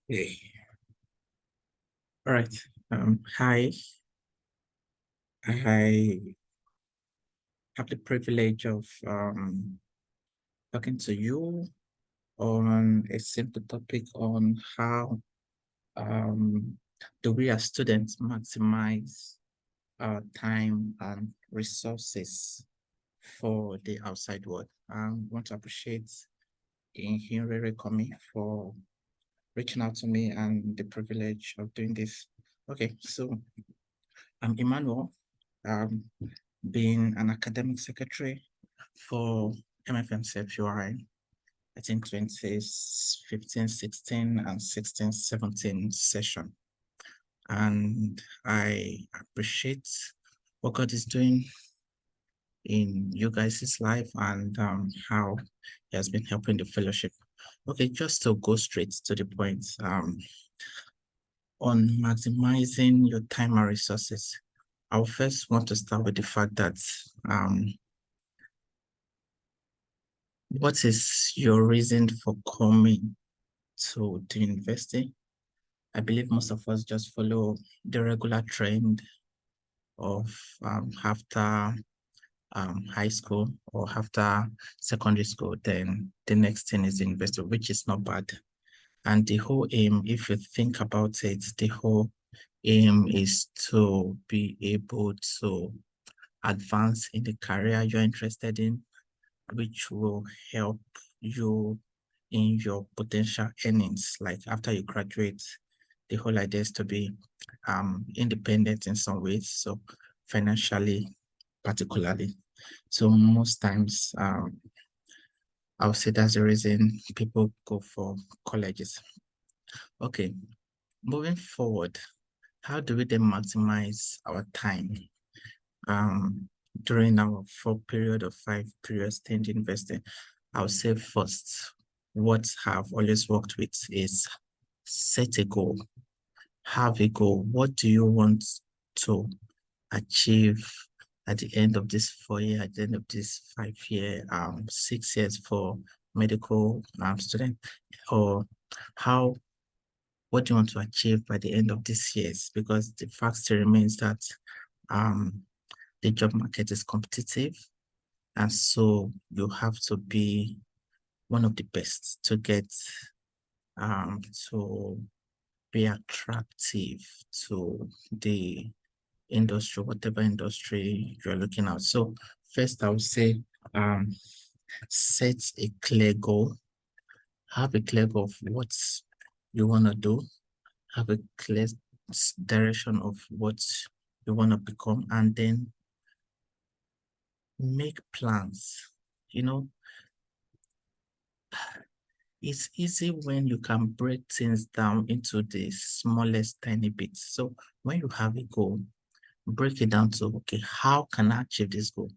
Hey, all right. Hi. I have the privilege of talking to you on a simple topic on how um, do we as students maximize our time and resources for the outside world. I want to appreciate Henry Komi for reaching out to me and the privilege of doing this. Okay, so I'm Emmanuel. Um, been an academic secretary for MFMCFUI, I think 2015, 16, and 16, 17 session. And I appreciate what God is doing in you guys' life and how He has been helping the fellowship. Okay, just to go straight to the point, on maximizing your time and resources, I will first want to start with the fact that what is your reason for coming to the university? I believe most of us just follow the regular trend of after high school or after secondary school, then the next thing is university, which is not bad. And the whole aim, if you think about it, the whole aim is to be able to advance in the career you're interested in, which will help you in your potential earnings. Like after you graduate, the whole idea is to be independent in some ways, so financially, particularly. So most times, I would say that's the reason people go for colleges. Okay, moving forward, how do we then maximize our time um, during our 4 period or 5 period stint investing? I would say first, what I've always worked with is set a goal. Have a goal. What do you want to achieve at the end of this 4 year, at the end of this 5 year, 6 years for medical student, or how what do you want to achieve by the end of this years? Because the fact still remains that um the job market is competitive, and so you have to be one of the best to get to be attractive to the industry, whatever industry you're looking at. So first I would say um set a clear goal, have a clear goal of what you want to do, have a clear direction of what you want to become, and then make plans. You know, it's easy when you can break things down into the smallest tiny bits. So when you have a goal, break it down to, okay, how can I achieve this goal?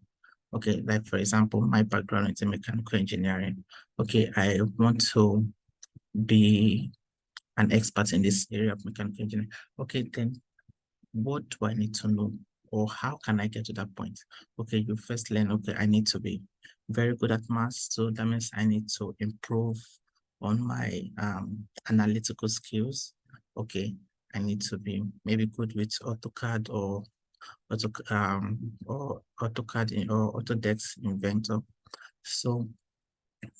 Okay, like for example, my background is in mechanical engineering. Okay, I want to be an expert in this area of mechanical engineering. Okay, then what do I need to know? Or how can I get to that point? Okay, you first learn, okay, I need to be very good at maths. So that means I need to improve on my analytical skills. Okay, I need to be maybe good with AutoCAD or AutoCAD or Autodesk Inventor. So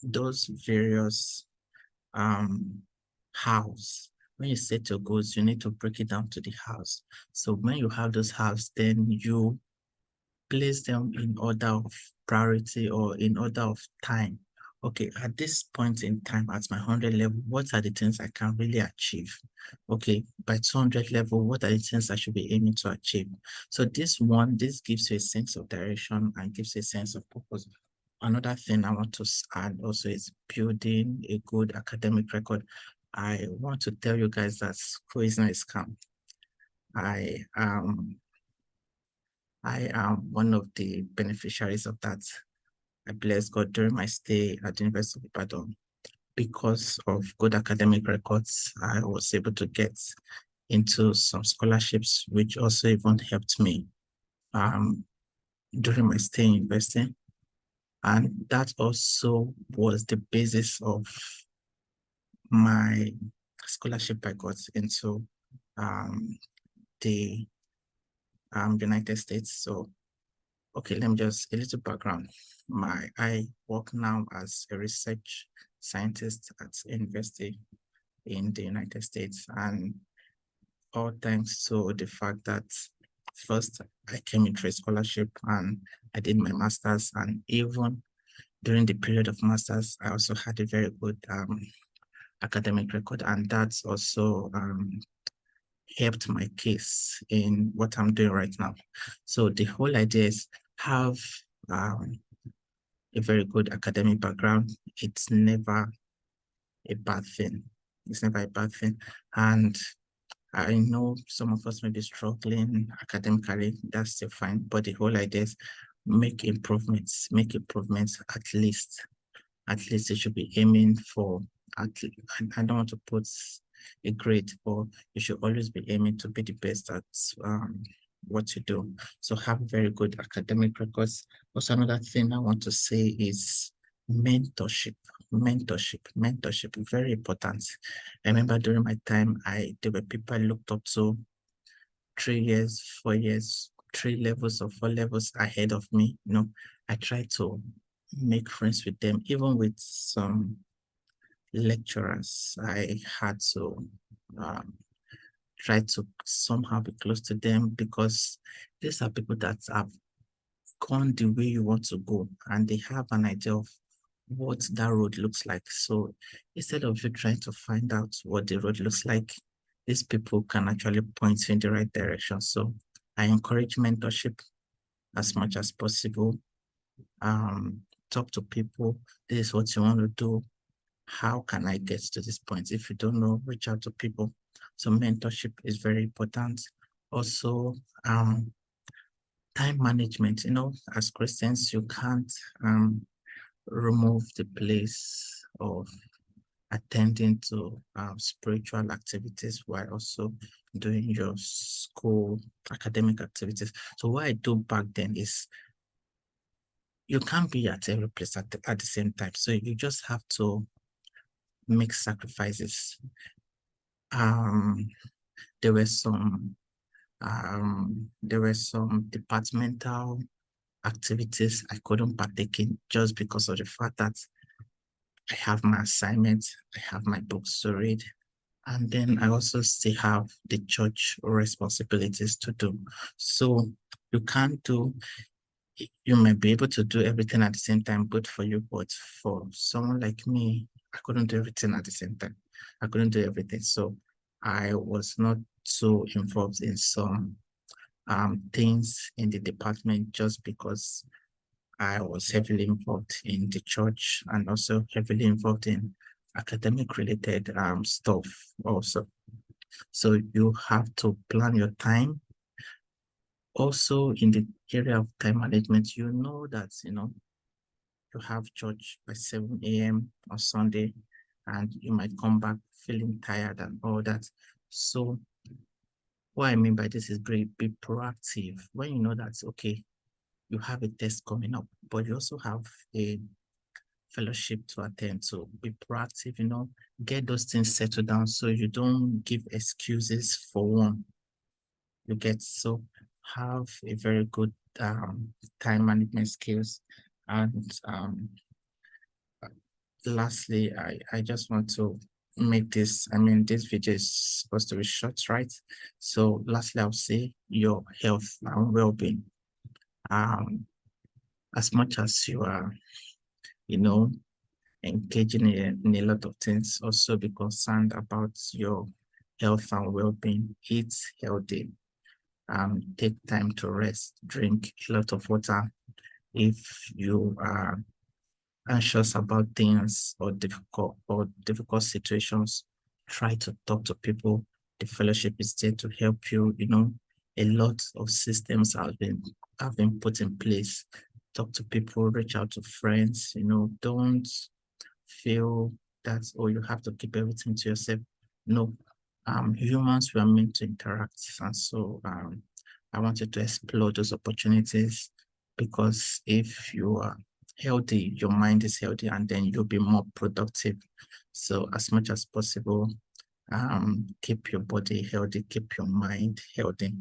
those various um house. When you set your goals, you need to break it down to the house. So when you have those house, then you place them in order of priority or in order of time. Okay, at this point in time, at my 100 level, what are the things I can really achieve? Okay, by 200 level, what are the things I should be aiming to achieve? So this gives you a sense of direction and gives you a sense of purpose. Another thing I want to add also is building a good academic record. I want to tell you guys that school is not a scam. I um I am one of the beneficiaries of that. I bless God during my stay at the University of Ibadan. Because of good academic records, I was able to get into some scholarships, which also even helped me um, during my stay in university. And that also was the basis of my scholarship I got into the United States. So, okay, let me just a little background. I work now as a research scientist at university in the United States, and all thanks to the fact that first I came into a scholarship and I did my master's, and even during the period of master's, I also had a very good academic record, and that's also helped my case in what I'm doing right now. So the whole idea is have a very good academic background. It's never a bad thing. It's never a bad thing. And I know some of us may be struggling academically, that's still fine. But the whole idea is make improvements at least. At least you should be aiming for, I don't want to put a grade, but you should always be aiming to be the best at what you do. So have very good academic records. Also, another thing I want to say is mentorship. Mentorship, very important. I remember during my time, there were people I looked up to 3 years, 4 years, 3 levels or 4 levels ahead of me. You know, I tried to make friends with them, even with some lecturers. I had to try to somehow be close to them, because these are people that have gone the way you want to go, and they have an idea of what that road looks like. So instead of you trying to find out what the road looks like, these people can actually point you in the right direction. So I encourage mentorship as much as possible. Talk to people. This is what you want to do. How can I get to this point? If you don't know, reach out to people. So mentorship is very important. Also, time management. You know, as Christians, you can't remove the place of attending to spiritual activities while also doing your school academic activities. So what I do back then is you can't be at every place at the same time. So you just have to make sacrifices. There were some departmental activities I couldn't partake in just because of the fact that I have my assignments, I have my books to read, and then I also still have the church responsibilities to do. So you can't do, you might be able to do everything at the same time, good for you, but for someone like me, I couldn't do everything at the same time. I couldn't do everything. So I was not so involved in some things in the department just because I was heavily involved in the church and also heavily involved in academic related stuff also. So you have to plan your time. Also in the area of time management, you know that, you know, you have church by 7 a.m. on Sunday, and you might come back feeling tired and all that. So what I mean by this is be proactive. When you know that, okay, you have a test coming up, but you also have a fellowship to attend. So be proactive, you know, get those things settled down so you don't give excuses for one. You get, so have a very good time management skills. And lastly, I just want to make this, I mean, this video is supposed to be short, right? So lastly, I'll say your health and well-being. As much as you are, you know, engaging in a lot of things, also be concerned about your health and well-being. Eat healthy. Take time to rest. Drink a lot of water. If you are anxious about things or difficult situations, try to talk to people. The fellowship is there to help you. You know, a lot of systems have been put in place. Talk to people, reach out to friends. You know, don't feel that, oh, you have to keep everything to yourself. No, humans were meant to interact, and so I wanted to explore those opportunities, because if you are healthy, your mind is healthy, and then you'll be more productive. So as much as possible, Keep your body healthy, keep your mind healthy,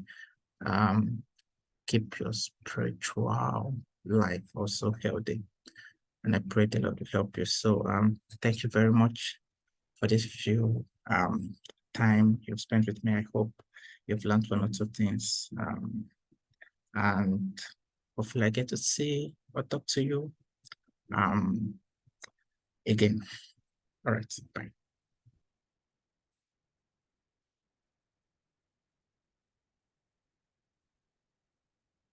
keep your spiritual life also healthy. And I pray the Lord will help you. So thank you very much for this few time you've spent with me. I hope you've learned one or two things. And hopefully I get to see or talk to you again. All right, bye.